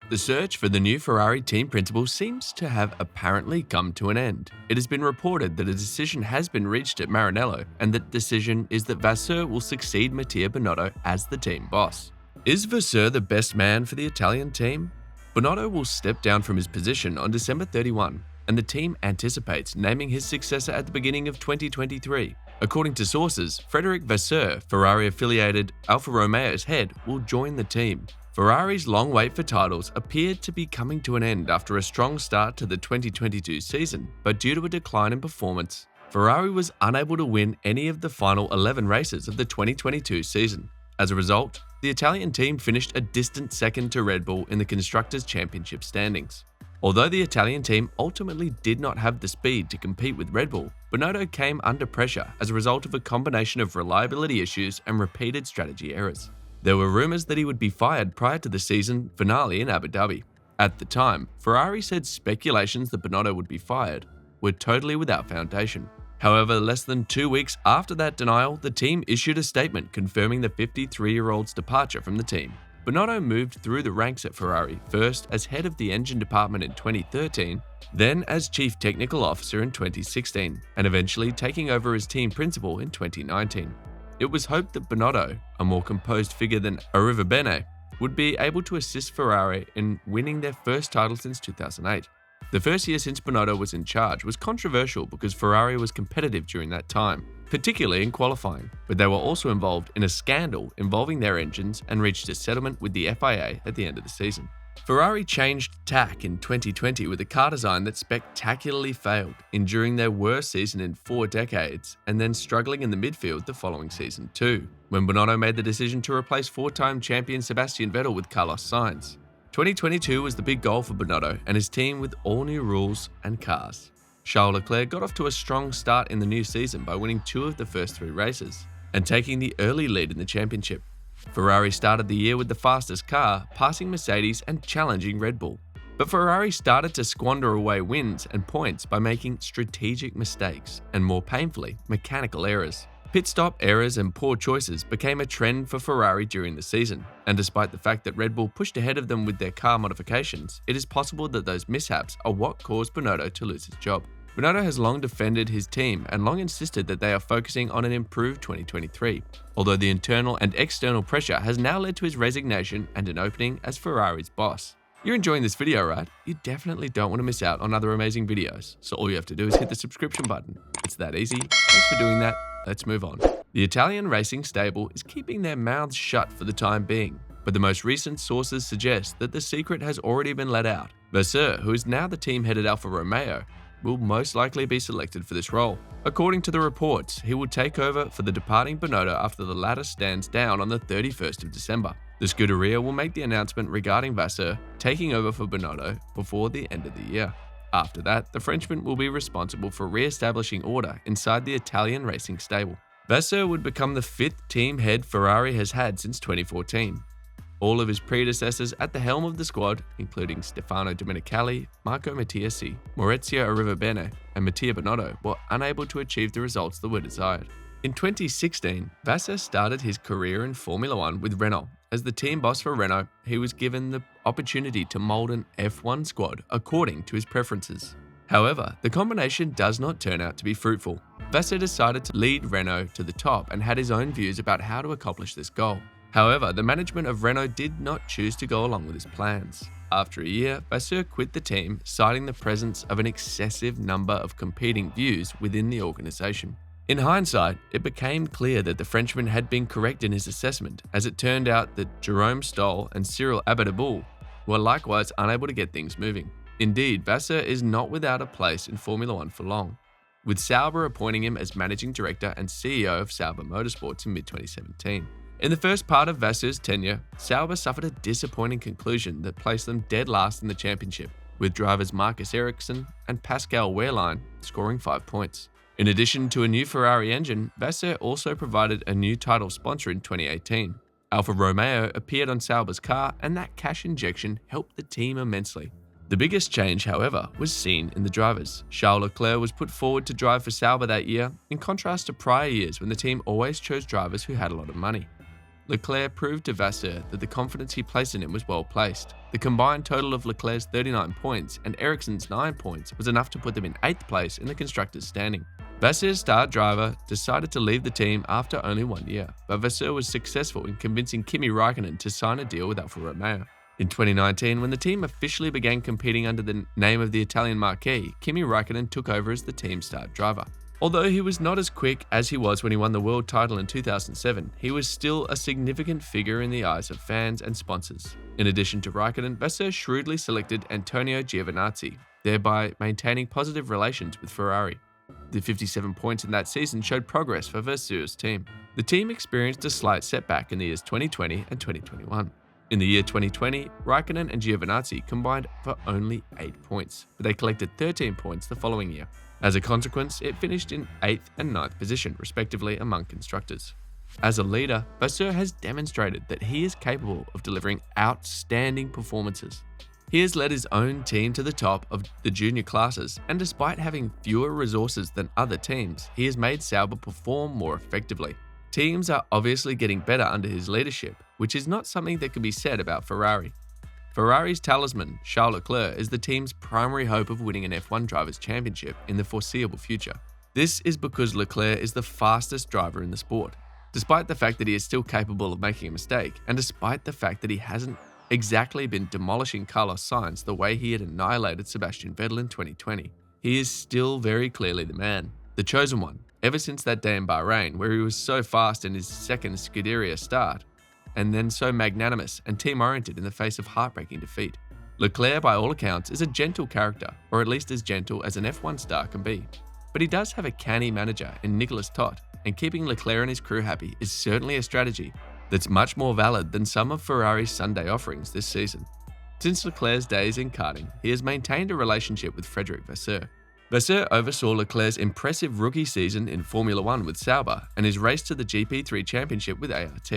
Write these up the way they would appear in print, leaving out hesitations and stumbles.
The search for the new Ferrari team principal seems to have apparently come to an end. It has been reported that a decision has been reached at Maranello, and that decision is that Vasseur will succeed Mattia Binotto as the team boss. Is Vasseur the best man for the Italian team? Binotto will step down from his position on December 31, and the team anticipates naming his successor at the beginning of 2023. According to sources, Frédéric Vasseur, Ferrari-affiliated Alfa Romeo's head, will join the team. Ferrari's long wait for titles appeared to be coming to an end after a strong start to the 2022 season, but due to a decline in performance, Ferrari was unable to win any of the final 11 races of the 2022 season. As a result, the Italian team finished a distant second to Red Bull in the Constructors' Championship standings. Although the Italian team ultimately did not have the speed to compete with Red Bull, Binotto came under pressure as a result of a combination of reliability issues and repeated strategy errors. There were rumors that he would be fired prior to the season finale in Abu Dhabi. At the time, Ferrari said speculations that Binotto would be fired were totally without foundation. However, less than 2 weeks after that denial, the team issued a statement confirming the 53-year-old's departure from the team. Binotto moved through the ranks at Ferrari, first as head of the engine department in 2013, then as chief technical officer in 2016, and eventually taking over as team principal in 2019. It was hoped that Binotto, a more composed figure than Arrivabene, would be able to assist Ferrari in winning their first title since 2008. The first year since Binotto was in charge was controversial because Ferrari was competitive during that time, particularly in qualifying, but they were also involved in a scandal involving their engines and reached a settlement with the FIA at the end of the season. Ferrari changed tack in 2020 with a car design that spectacularly failed, enduring their worst season in 4 decades, and then struggling in the midfield the following season too, when Binotto made the decision to replace 4-time champion Sebastian Vettel with Carlos Sainz. 2022 was the big goal for Binotto and his team with all new rules and cars. Charles Leclerc got off to a strong start in the new season by winning 2 of the first 3 races and taking the early lead in the championship. Ferrari started the year with the fastest car, passing Mercedes and challenging Red Bull. But Ferrari started to squander away wins and points by making strategic mistakes and, more painfully, mechanical errors. Pit stop errors and poor choices became a trend for Ferrari during the season, and despite the fact that Red Bull pushed ahead of them with their car modifications, it is possible that those mishaps are what caused Binotto to lose his job. Binotto has long defended his team and long insisted that they are focusing on an improved 2023, although the internal and external pressure has now led to his resignation and an opening as Ferrari's boss. You're enjoying this video, right? You definitely don't want to miss out on other amazing videos, so all you have to do is hit the subscription button. It's that easy. Thanks for doing that. Let's move on. The Italian racing stable is keeping their mouths shut for the time being, but the most recent sources suggest that the secret has already been let out. Vasseur, who is now the team head at Alfa Romeo, will most likely be selected for this role. According to the reports, he will take over for the departing Binotto after the latter stands down on the 31st of December. The Scuderia will make the announcement regarding Vasseur taking over for Binotto before the end of the year. After that, the Frenchman will be responsible for re-establishing order inside the Italian racing stable. Vasseur would become the 5th team head Ferrari has had since 2014. All of his predecessors at the helm of the squad, including Stefano Domenicali, Marco Mattiasi, Maurizio Arrivabene, and Mattia Binotto, were unable to achieve the results that were desired. In 2016, Vasseur started his career in Formula 1 with Renault. As the team boss for Renault, he was given the opportunity to mold an F1 squad according to his preferences. However, the combination does not turn out to be fruitful. Vasseur decided to lead Renault to the top and had his own views about how to accomplish this goal. However, the management of Renault did not choose to go along with his plans. After a year, Vasseur quit the team, citing the presence of an excessive number of competing views within the organization. In hindsight, it became clear that the Frenchman had been correct in his assessment, as it turned out that Jerome Stoll and Cyril Abiteboul were likewise unable to get things moving. Indeed, Vasseur is not without a place in Formula 1 for long, with Sauber appointing him as managing director and CEO of Sauber Motorsports in mid-2017. In the first part of Vasseur's tenure, Sauber suffered a disappointing conclusion that placed them dead last in the championship, with drivers Marcus Ericsson and Pascal Wehrlein scoring 5 points. In addition to a new Ferrari engine, Vasseur also provided a new title sponsor in 2018. Alfa Romeo appeared on Sauber's car, and that cash injection helped the team immensely. The biggest change, however, was seen in the drivers. Charles Leclerc was put forward to drive for Sauber that year, in contrast to prior years when the team always chose drivers who had a lot of money. Leclerc proved to Vasseur that the confidence he placed in him was well placed. The combined total of Leclerc's 39 points and Ericsson's 9 points was enough to put them in 8th place in the constructors' standing. Vasseur's star driver decided to leave the team after only 1 year, but Vasseur was successful in convincing Kimi Räikkönen to sign a deal with Alfa Romeo. In 2019, when the team officially began competing under the name of the Italian marquee, Kimi Räikkönen took over as the team's star driver. Although he was not as quick as he was when he won the world title in 2007, he was still a significant figure in the eyes of fans and sponsors. In addition to Räikkönen, Vasseur shrewdly selected Antonio Giovinazzi, thereby maintaining positive relations with Ferrari. The 57 points in that season showed progress for Vasseur's team. The team experienced a slight setback in the years 2020 and 2021. In the year 2020, Räikkönen and Giovinazzi combined for only 8 points, but they collected 13 points the following year. As a consequence, it finished in 8th and 9th position, respectively, among constructors. As a leader, Vasseur has demonstrated that he is capable of delivering outstanding performances. He has led his own team to the top of the junior classes, and despite having fewer resources than other teams, he has made Sauber perform more effectively. Teams are obviously getting better under his leadership, which is not something that can be said about Ferrari. Ferrari's talisman, Charles Leclerc, is the team's primary hope of winning an F1 Drivers' Championship in the foreseeable future. This is because Leclerc is the fastest driver in the sport. Despite the fact that he is still capable of making a mistake, and despite the fact that he hasn't exactly been demolishing Carlos Sainz the way he had annihilated Sebastian Vettel in 2020, he is still very clearly the man, the chosen one, ever since that day in Bahrain where he was so fast in his second Scuderia start, and then so magnanimous and team-oriented in the face of heartbreaking defeat. Leclerc, by all accounts, is a gentle character, or at least as gentle as an F1 star can be. But he does have a canny manager in Nicolas Tot, and keeping Leclerc and his crew happy is certainly a strategy that's much more valid than some of Ferrari's Sunday offerings this season. Since Leclerc's days in karting, he has maintained a relationship with Frédéric Vasseur. Vasseur oversaw Leclerc's impressive rookie season in Formula 1 with Sauber and his race to the GP3 championship with ART.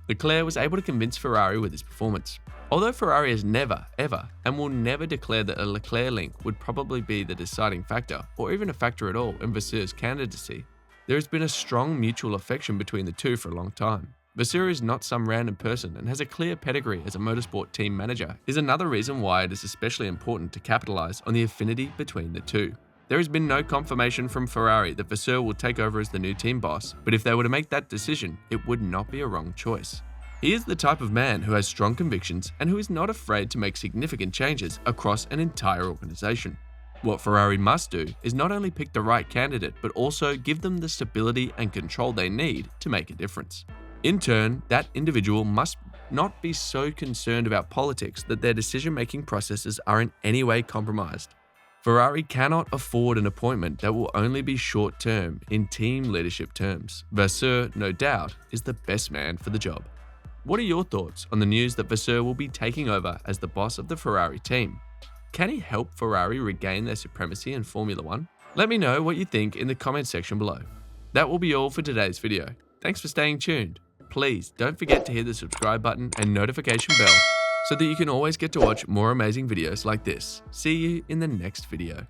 Leclerc was able to convince Ferrari with his performance. Although Ferrari has never, ever, and will never declare that a Leclerc link would probably be the deciding factor, or even a factor at all, in Vasseur's candidacy, there has been a strong mutual affection between the two for a long time. Vasseur is not some random person and has a clear pedigree as a motorsport team manager, is another reason why it is especially important to capitalize on the affinity between the two. There has been no confirmation from Ferrari that Vasseur will take over as the new team boss, but if they were to make that decision, it would not be a wrong choice. He is the type of man who has strong convictions and who is not afraid to make significant changes across an entire organization. What Ferrari must do is not only pick the right candidate, but also give them the stability and control they need to make a difference. In turn, that individual must not be so concerned about politics that their decision-making processes are in any way compromised. Ferrari cannot afford an appointment that will only be short-term in team leadership terms. Vasseur, no doubt, is the best man for the job. What are your thoughts on the news that Vasseur will be taking over as the boss of the Ferrari team? Can he help Ferrari regain their supremacy in Formula 1? Let me know what you think in the comment section below. That will be all for today's video. Thanks for staying tuned. Please don't forget to hit the subscribe button and notification bell so that you can always get to watch more amazing videos like this. See you in the next video.